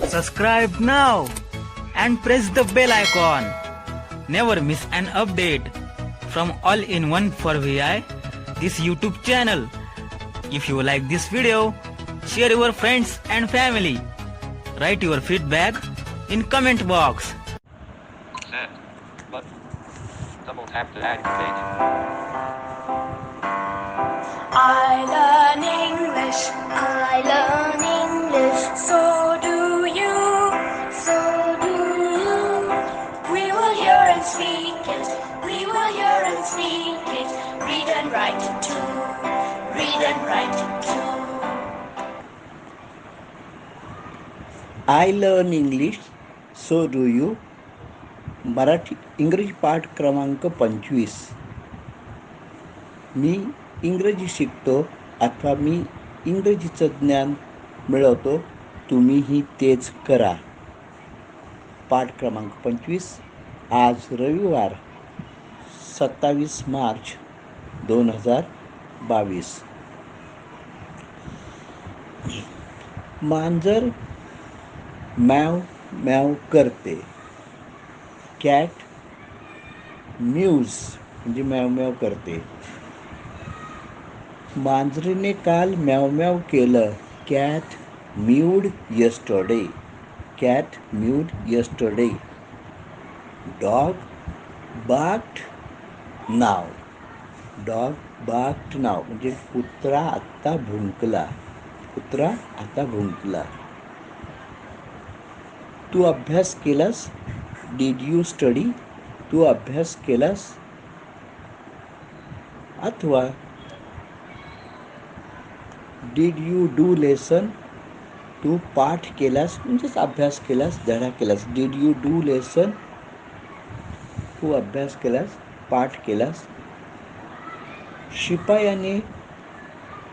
Subscribe now and press the bell icon. Never miss an update from All-in-One for VI, this YouTube channel. If you like this video, share your friends and family. Write your feedback in comment box. Set. Button. Double tap to activate. I learn English, I learn English, so do you, so do you. We will hear and speak it, we will hear and speak it, read and write it too, read and write it too. I learn English so do you. Marathi इंग्रजी पाठ क्रमांक 25. मी इंग्रजी शिकतो अथवा मी इंग्रजीचं ज्ञान मिळवतो, तुम्हीही तेच करा. पाठ क्रमांक 25. आज रविवार 27 मार्च 2022. मांजर मॅव मॅव करते. कॅट म्यूज म्हणजे मॅव मॅव करते. मांजरीने काल मॅव मॅव केलं. Cat mewed yesterday. Cat mewed yesterday. Dog barked now. Dog barked now म्हणजे कुत्रा आत्ता भुंकला. कुत्रा आता भुंकला. तू अभ्यास केलास. Did you study. तू अभ्यास केलास. अथवा डिड यू डू लेसन. तू पाठ केलास म्हणजेच अभ्यास केलास, धडा केलास. Did you do lesson. तू अभ्यास केलास, पाठ केलास. शिपायाने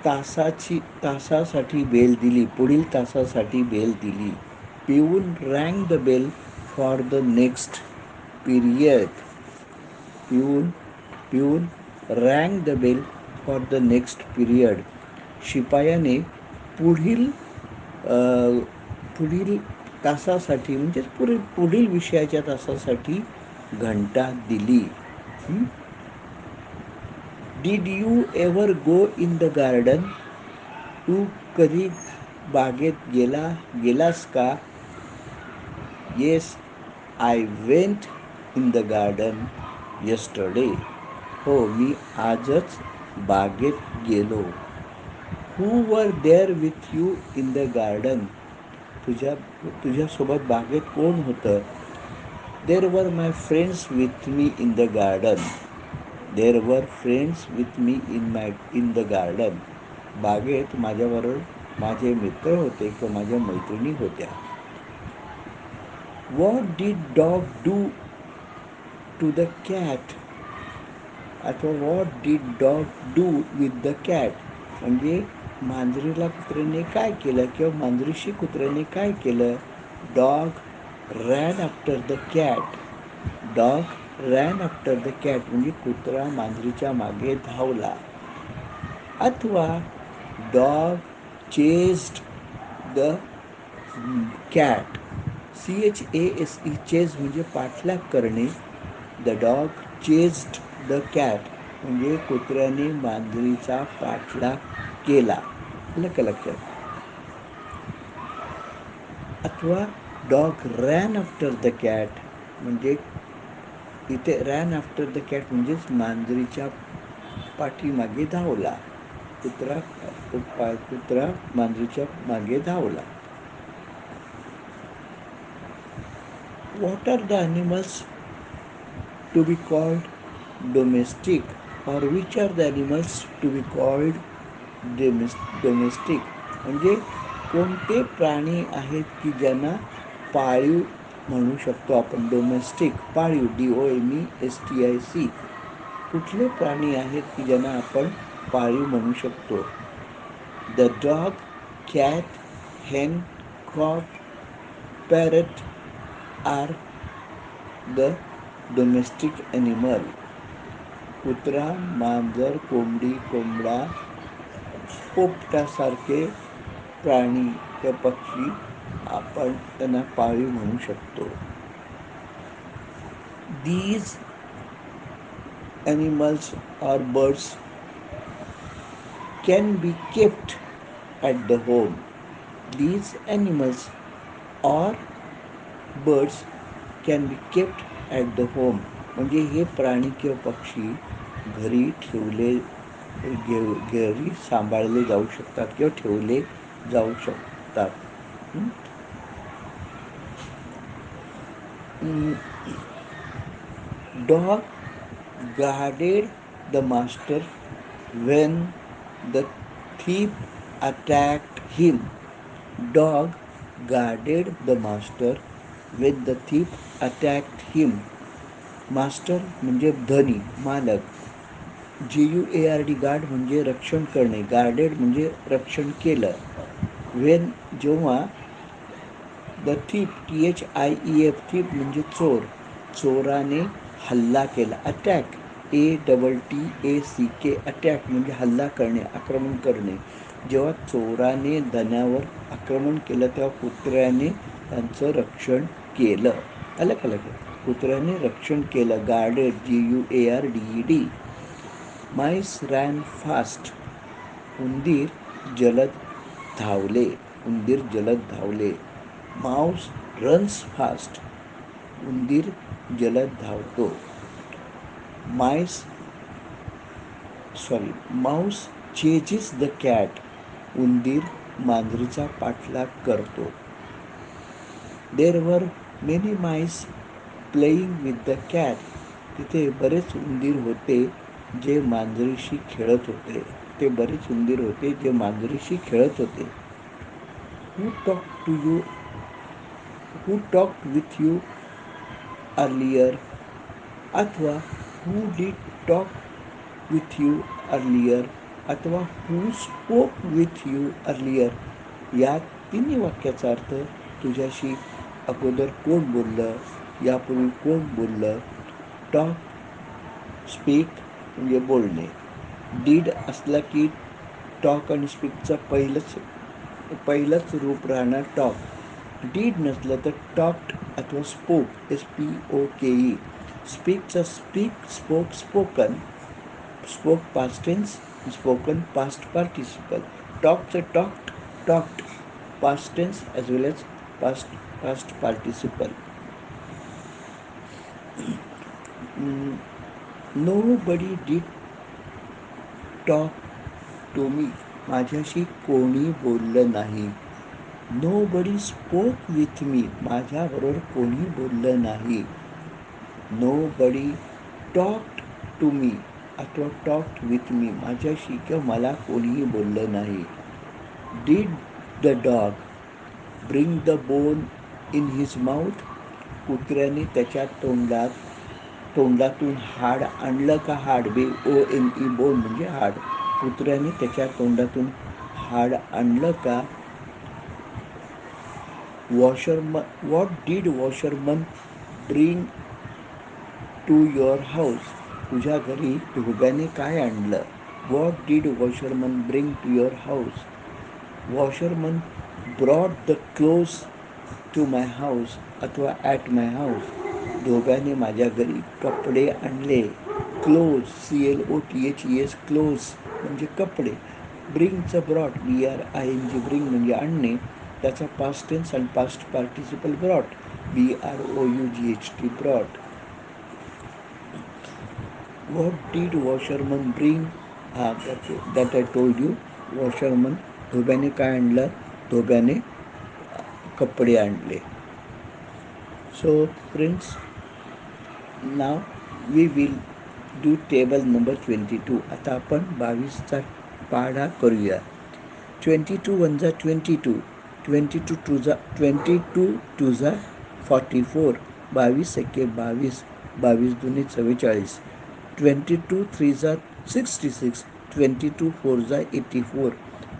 तासासाठी बेल दिली. पुढील तासासाठी बेल दिली. Peon rang the bell for the next period. Peon rang the bell for the next period. शिपायाने पुढील तासासाठी म्हणजेच पुढील विषयाच्या तासासाठी घंटा दिली. Did you ever go in the garden. तू कधी बागेत गेलास का. Yes I went in the garden yesterday. हो, मी आजच बागेत गेलो. Who were there with you in the garden. तुझ्यासोबत बागेत कोण होतं. There were my friends with me in the garden. There were friends with me in the garden. बागेत माझ्याबरोबर माझे मित्र होते किंवा माझ्या मैत्रिणी होत्या. What did dog do to the cat. अथवा what did dog do with the cat म्हणजे मांजरीला कुत्र्याने काय केलं किंवा मांजरीशी कुत्र्याने काय केलं. Dog ran after the cat. Dog ran after the cat म्हणजे कुत्रा मांजरीच्या मागे धावला. अथवा dog chased the cat. CHASE chase म्हणजे पाठलाग करणे. The dog chased the cat म्हणजे कुत्र्याने मांजरीचा पाठलाग केला. आलं का लक्षात. अथवा dog ran after the cat म्हणजे इथे रॅन आफ्टर द कॅट म्हणजेच मांजरीच्या पाठीमागे धावला. कुत्रा मांजरीच्या मागे धावला. What are the animals to be called domestic. और which are the animals to be called domestic म्हणजे कोणते प्राणी आहेत की ज्यांना पाळीव म्हणू शकतो आपण. डोमेस्टिक पाळीव DOMESTIC. कुठले प्राणी आहेत की ज्यांना आपण पाळीव म्हणू शकतो. The dog cat hen cock parrot are the domestic animal. कुत्रा मांजर कोंबडी कोंबडा पोपटासारखे प्राणी किंवा पक्षी आपण त्यांना पाळीव म्हणू शकतो. These animals or birds can be kept at the home. These animals or birds can be kept at the home. म्हणजे हे प्राणी किंवा पक्षी घरी ठेवले घरी सांभाळले जाऊ शकतात किंवा ठेवले जाऊ शकतात. Dog guarded the master when the thief attacked him. Dog guarded the master when the thief attacked him. Master म्हणजे धनी, मालक. GUARD गार्ड म्हणजे रक्षण करणे, गार्डेड म्हणजे रक्षण केलं. वेन जेव्हा द थीप THIEF थीप म्हणजे चोर, चोराने हल्ला केला. अटॅक ATTACK अटॅक म्हणजे हल्ला करणे, आक्रमण करणे. जेव्हा चोराने धन्यावर आक्रमण केलं तेव्हा कुत्र्याने त्यांचं रक्षण केलं. अलग अलग कुत्र्याने रक्षण केलं. Guarded GUARDED. Mice ran fast. उंदीर जलद धावले. उंदीर जलद धावले. Mouse runs fast. उंदीर जलद धावतो. Mouse chases the cat. उंदीर मांजरीचा पाठलाग करतो. There were many mice playing with the cat. तिथे बरेच उंदीर होते जे मांजरीशी खेळत होते. ते बरेच उंदीर होते जे मांजरीशी खेळत होते. Who talked with you earlier? अथवा who did talk with you earlier? अथवा who spoke with you earlier? या तिन्ही वाक्याचा अर्थ तुझ्याशी अगोदर कोण बोललं, यापूर्वी कोण बोललं. टॉक, स्पीक म्हणजे बोलणे. डीड असला की टॉक आणि स्पीकचं पहिलंच रूप राहणार टॉक. डीड नसलं तर टॉक्ड अथवा स्पोक SPOKE. स्पीकचं speak, spoke, spoken. Spoke past tense, spoken past participle. टॉकचं talked past tense as well as past participle. Nobody did talk to me. माझ्याशी कोणी बोललं नाही. Nobody spoke with me. माझ्याबरोबर कोणी बोललं नाही. Nobody talked to me अथवा talked with me. माझ्याशी किंवा मला कोणीही बोललं नाही. Did the dog bring the bone in his mouth? कुत्र्याने त्याच्या तोंडातून हाड आणलं का? हाड BONE बोन म्हणजे हाड. कुत्र्याने त्याच्या तोंडातून हाड आणलं का? What did washerman bring to your house? तुझ्या घरी धोब्याने काय आणलं? What did washerman bring to your house? Washerman brought the clothes to my house अथवा at my house. धोब्याने माझ्या घरी कपडे आणले. क्लोज CLOTHES क्लोज म्हणजे कपडे. ब्रिंगचं ब्रॉट BRING ब्रिंग म्हणजे आणणे. त्याचा पास्ट टेन्स आणि past participle brought BROUGHT brought. What did washerman bring? that I told you. washerman धोब्याने काय आणलं? धोब्याने कपडे आणले. So friends, now we will do table number 22. आता आपण 22चा पाढा करूया. 22 1 जा 22, 22 2 जा 44, 22 एके 22, 22 दुने 44, 22 3 जा 66, 22 4 जा 84,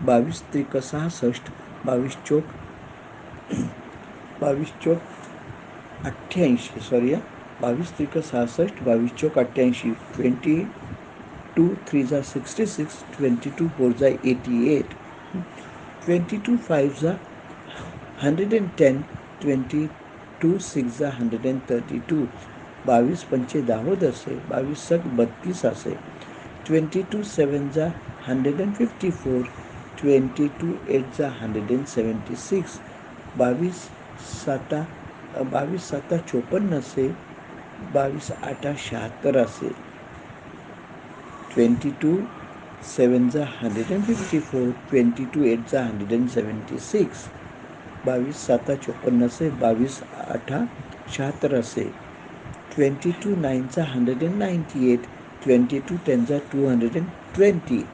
22 त्रिक 66, 22 चौक 88. सॉरी 22 त्रिक 66, 22 चौक 88, 22 3 जा 66, 22 4 जा 88, 22 5 जा 110, 22 6 132. 22 पंचे 10 असे, 22 सक 32 असे. 22 7 154, 22 8 176. 22 7 54 असे, 22 8 76 असे. 22 7 154, 22 8 176. 22 7 54 असे, 22 8 76 असे. 22 9 198, 22 10 220.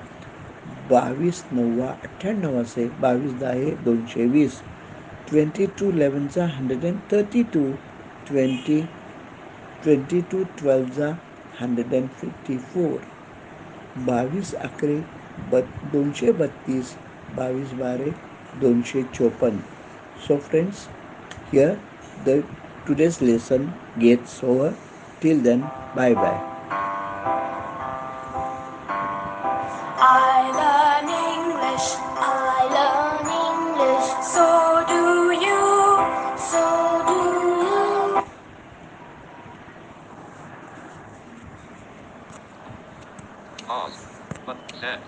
22 9 98 असे, 22 10 220. 22 11 132, 22 12 154. 22 11 232, 22 12 254. So friends, here the today's lesson gets over. Till then, bye bye. I learn English, I learn English, so do you, so do you. Pause. But set.